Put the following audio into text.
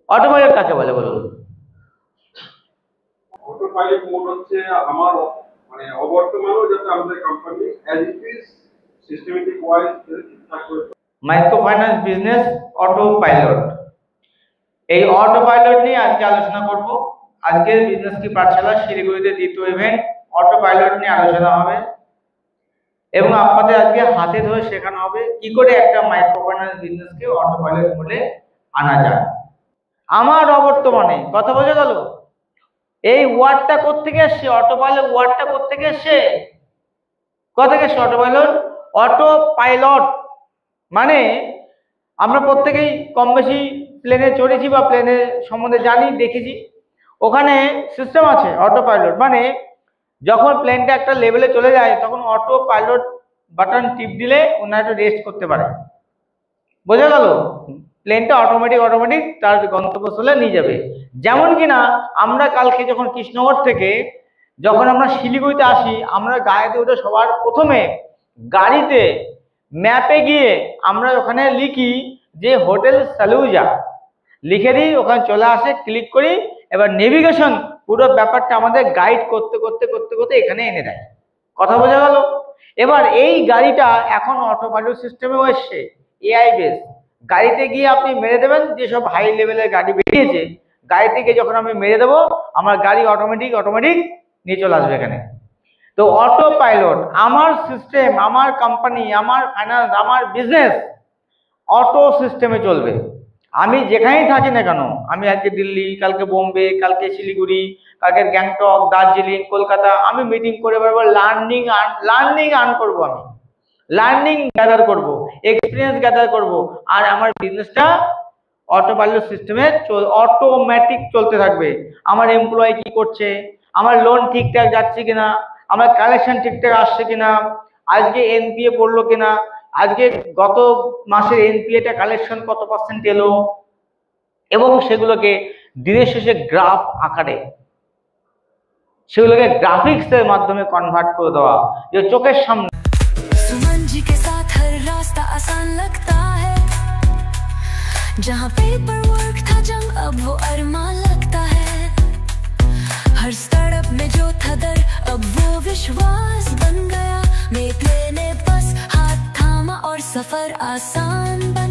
Auto pilot কাকে বলে বলুন? অটো পাইলট মোড হচ্ছে আমার মানে অবর্তমানেও যাতে আমাদের company as it is systematic wise ঠিকঠাক করে micro finance business auto pilot, এই অটো পাইলট নিয়ে আজকে আলোচনা করব। আজকের বিজনেস কি পাঠশালা শিলিগুড়িতে দ্বিতীয় ইভেন্ট অটো পাইলট নিয়ে আলোচনা হবে এবং আপনাদের আজকে হাতে ধরে শেখানো হবে কি করে একটা মাইক্রো ফাইন্যান্স বিজনেসকে অটো পাইলট মোডে আনা যায়। আমার অবর্তমানে কথা বোঝা গেল? এই ওয়ার্ডটা কোত্থেকে এসছে? অটো পাইলট ওয়ার্ডটা কোত্থেকে এসছে? কোথা থেকে এসছে অটো পাইলট? অটো পাইলট মানে আমরা প্রত্যেকেই কম বেশি প্লেনে চড়েছি বা প্লেনের সম্বন্ধে জানি, দেখেছি। ওখানে সিস্টেম আছে অটো পাইলট মানে যখন প্লেনটা একটা লেভেলে চলে যায় তখন অটো পাইলট বাটন টিপ দিলে ওনারা একটু রেস্ট করতে পারে। বোঝা গেল? প্লেনটা অটোমেটিক তার গন্তব্যস্থলে নিয়ে যাবে। যেমন কিনা আমরা কালকে যখন কৃষ্ণনগর থেকে যখন আমরা শিলিগুড়িতে আসি, আমরা গাড়িতে উঠে সবার প্রথমে গাড়িতে ম্যাপে গিয়ে আমরা ওখানে লিখি যে হোটেল সালুজা, লিখে দিই, ওখানে চলে আসে, ক্লিক করি, এবার নেভিগেশন পুরো ব্যাপারটা আমাদের গাইড করতে করতে করতে করতে এখানে এনে দেয়। কথা বোঝা গেল? এবার এই গাড়িটা এখন অটো পাইলট সিস্টেমেও এসছে, এআই বেস। গাড়িতে গিয়ে আপনি মেরে দেবেন, যেসব হাই লেভেলের গাড়ি বেরিয়েছে, গাড়িতে গিয়ে যখন আমি মেরে দেবো আমার গাড়ি অটোমেটিক নিয়ে চলে আসবে এখানে। তো অটো পাইলট আমার সিস্টেম, আমার কোম্পানি, আমার ফাইন্যান্স, আমার বিজনেস অটো সিস্টেমে চলবে। আমি যেখানেই থাকি না কেন, আমি আজকে দিল্লি, কালকে বোম্বে, কালকে শিলিগুড়ি, কালকে গ্যাংটক, দার্জিলিং, কলকাতা, আমি মিটিং করে বেরোবো, লার্নিং আর্ন করবো, আমি লার্নিং গ্যাদার করব, এক্সপিরিয়েন্স গ্যাদার করব, আর আমার বিজনেসটা অটো পাইলট সিস্টেমে অটোমেটিক চলতে থাকবে। আমার এমপ্লয়ি কি করছে, আমার লোন ঠিকঠাক যাচ্ছে কিনা, আমার কালেকশন ঠিকঠাক আসছে কিনা, আজকে এনপিএ পড়লো কিনা, আজকে গত মাসের এনপিএটা কালেকশন কত পার্সেন্ট এলো, এবং সেগুলোকে দিনের শেষে গ্রাফ আকারে সেগুলোকে গ্রাফিক্সের মাধ্যমে কনভার্ট করে দেওয়া, যে চোখের সামনে। सुमन जी के साथ हर रास्ता आसान लगता है, जहाँ पेपर वर्क था जंग अब वो अरमान लगता है, हर स्टार्टअप में जो था डर अब वो विश्वास बन गया, मेरे ने बस हाथ थामा और सफर आसान बन